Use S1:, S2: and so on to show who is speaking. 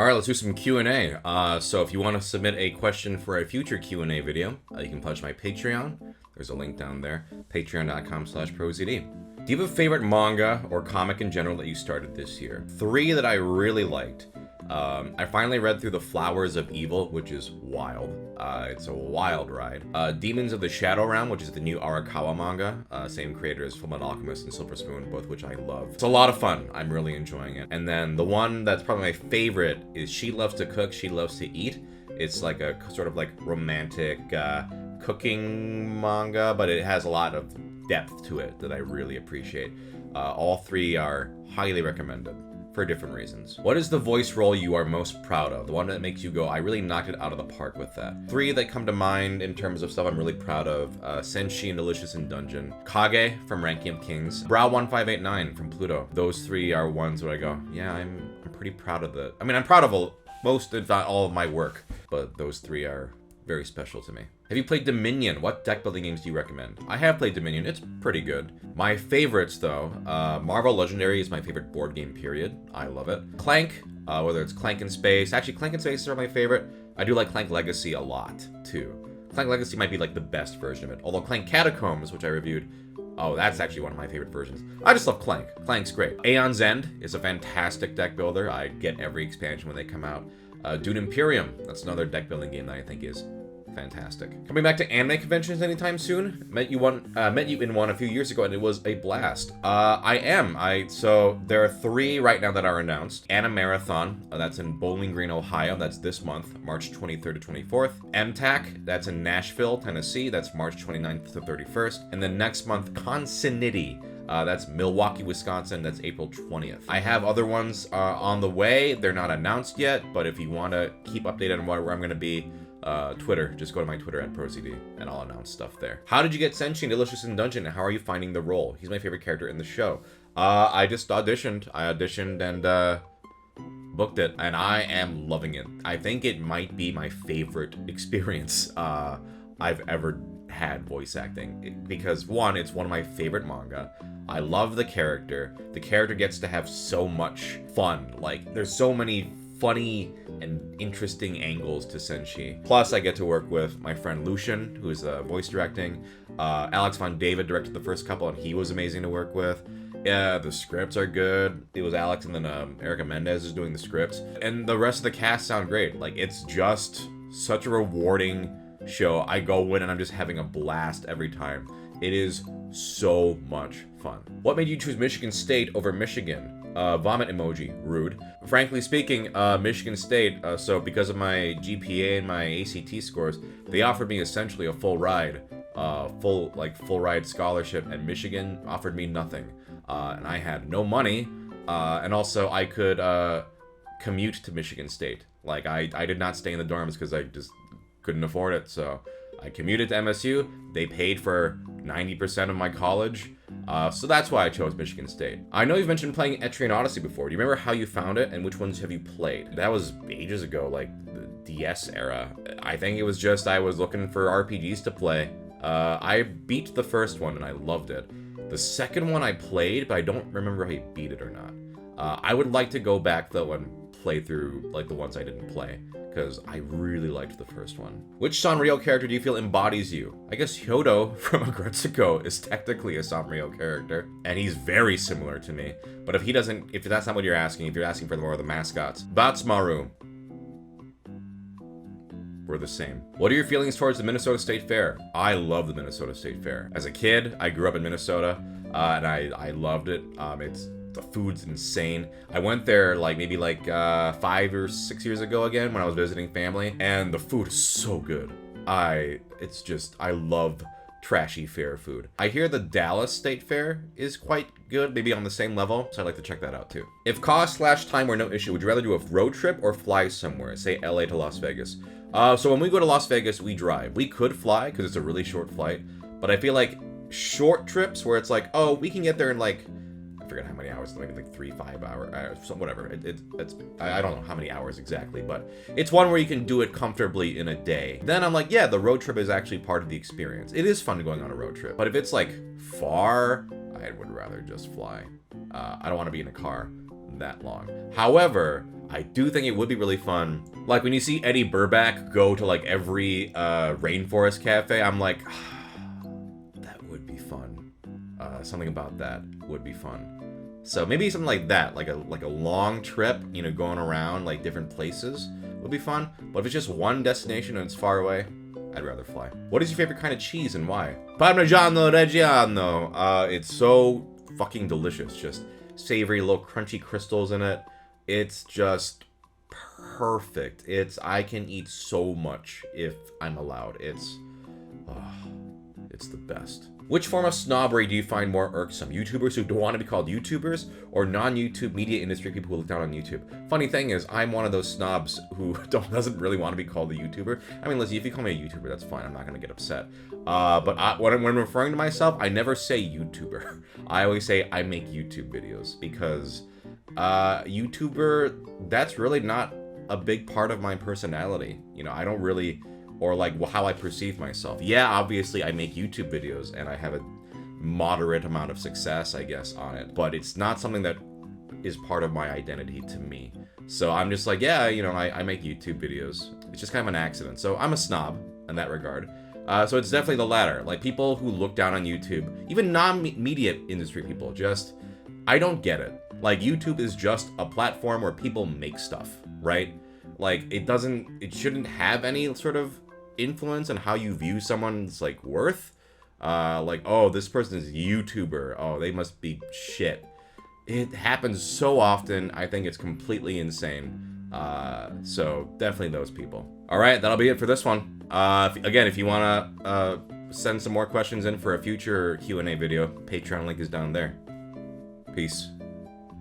S1: All right, let's do some Q&A. So if you want to submit a question for a future Q&A video, you can pledge my Patreon. There's a link down there, patreon.com/ProZD. Do you have a favorite manga or comic in general that you started this year? 3 that I really liked. I finally read through The Flowers of Evil, which is wild. It's a wild ride. Demons of the Shadow Realm, which is the new Arakawa manga. Same creator as Fullmetal Alchemist and Silver Spoon, both which I love. It's a lot of fun. I'm really enjoying it. And then the one that's probably my favorite is She Loves to Cook, She Loves to Eat. It's like a sort of like romantic cooking manga, but it has a lot of depth to it that I really appreciate. All 3 are highly recommended for different reasons. What is the voice role you are most proud of? The one that makes you go, I really knocked it out of the park with that. 3 that come to mind in terms of stuff I'm really proud of. Senshi and Delicious in Dungeon. Kage from Ranking of Kings. Brow1589 from Pluto. Those 3 are ones where I go, yeah, I'm pretty proud of the... I mean, I'm proud of most, if not all of my work, but those 3 are very special to me. Have you played Dominion? What deck building games do you recommend? I have played Dominion. It's pretty good. My favorites, though, Marvel Legendary is my favorite board game, period. I love it. Clank, whether it's Clank in Space. Actually, Clank in Space are my favorite. I do like Clank Legacy a lot, too. Clank Legacy might be like the best version of it. Although Clank Catacombs, which I reviewed, oh, that's actually one of my favorite versions. I just love Clank. Clank's great. Aeon's End is a fantastic deck builder. I get every expansion when they come out. Dune Imperium, that's another deck building game that I think is fantastic. Coming back to anime conventions anytime soon? Met you in one a few years ago, and it was a blast. I am. So there are 3 right now that are announced. Anime Marathon, that's in Bowling Green, Ohio. That's this month, March 23rd to 24th. MTAC, that's in Nashville, Tennessee. That's March 29th to 31st. And then next month, Consinity. That's Milwaukee, Wisconsin. That's April 20th. I have other ones on the way. They're not announced yet, but if you want to keep updated on where I'm going to be, Twitter, just go to my Twitter @ProZD and I'll announce stuff there. How did you get Senshi and Delicious in Dungeon, and how are you finding the role? He's my favorite character in the show. I just auditioned. I auditioned and booked it, and I am loving it. I think it might be my favorite experience I've ever had voice acting, because 1, it's one of my favorite manga. I love the character. The character gets to have so much fun. Like, there's so many funny and interesting angles to Senshi. Plus, I get to work with my friend Lucian, who is voice directing. Alex Von David directed the first couple, and he was amazing to work with. Yeah, the scripts are good. It was Alex, and then Erica Mendez is doing the scripts. And the rest of the cast sound great. Like, it's just such a rewarding show. I go in and I'm just having a blast every time. It is so much fun. What made you choose Michigan State over Michigan? Vomit emoji, rude. Frankly speaking, Michigan State, so because of my GPA and my ACT scores, they offered me essentially a full ride scholarship, and Michigan offered me nothing. And I had no money, and also I could commute to Michigan State. Like, I did not stay in the dorms because I just couldn't afford it, so I commuted to MSU. They paid for 90% of my college, so that's why I chose Michigan State. I know you've mentioned playing Etrian Odyssey before. Do you remember how you found it, and which ones have you played? That was ages ago, like the DS era. I think it was just I was looking for RPGs to play. I beat the first one, and I loved it. The second one I played, but I don't remember if I beat it or not. I would like to go back, though, and play through like the ones I didn't play, because I really liked the first one. Which Sanrio character do you feel embodies you? I guess Hyodo from Agretsuko is technically a Sanrio character, and he's very similar to me. But if that's not what you're asking, if you're asking for more of the mascots, Batsmaru, we're the same. What are your feelings towards the Minnesota State Fair? I love the Minnesota State Fair. As a kid, I grew up in Minnesota, and I loved it. The food's insane. I went there maybe 5 or 6 years ago again when I was visiting family, and the food is so good. I love trashy fair food. I hear the Dallas State Fair is quite good, maybe on the same level, so I'd like to check that out too. If cost/time were no issue, would you rather do a road trip or fly somewhere, say LA to Las Vegas? So when we go to Las Vegas, we drive. We could fly because it's a really short flight, but I feel like short trips where it's like, oh, we can get there in I forget how many hours, maybe 3-5 hours, whatever. It's I don't know how many hours exactly, but it's one where you can do it comfortably in a day. Then I'm like, yeah, the road trip is actually part of the experience. It is fun going on a road trip, but if it's far, I would rather just fly. I don't want to be in a car that long. However, I do think it would be really fun. Like when you see Eddie Burback go to like every rainforest cafe, I'm like, that would be fun. Something about that would be fun. So maybe something like that, like a long trip, you know, going around like different places would be fun. But if it's just one destination and it's far away, I'd rather fly. What is your favorite kind of cheese and why? Parmigiano Reggiano. It's so fucking delicious. Just savory, little crunchy crystals in it. It's just perfect. I can eat so much if I'm allowed. It's the best. Which form of snobbery do you find more irksome? YouTubers who don't want to be called YouTubers, or non-YouTube media industry people who look down on YouTube? Funny thing is, I'm one of those snobs who doesn't really want to be called a YouTuber. I mean, listen, if you call me a YouTuber, that's fine. I'm not going to get upset. But when I'm referring to myself, I never say YouTuber. I always say I make YouTube videos, because YouTuber, that's really not a big part of my personality. You know, I don't really... or like how I perceive myself. Yeah, obviously I make YouTube videos and I have a moderate amount of success, I guess, on it. But it's not something that is part of my identity to me. So I'm just like, yeah, you know, I make YouTube videos. It's just kind of an accident. So I'm a snob in that regard. So it's definitely the latter. Like people who look down on YouTube, even non-media industry people, just, I don't get it. Like YouTube is just a platform where people make stuff, right? Like it shouldn't have any sort of influence on how you view someone's like worth. Like, oh, this person is a YouTuber, oh, they must be shit. It happens so often. I think it's completely insane. So definitely those people. All right, that'll be it for this one. Again, if you want to send some more questions in for a future Q&A video, Patreon link is down there. Peace.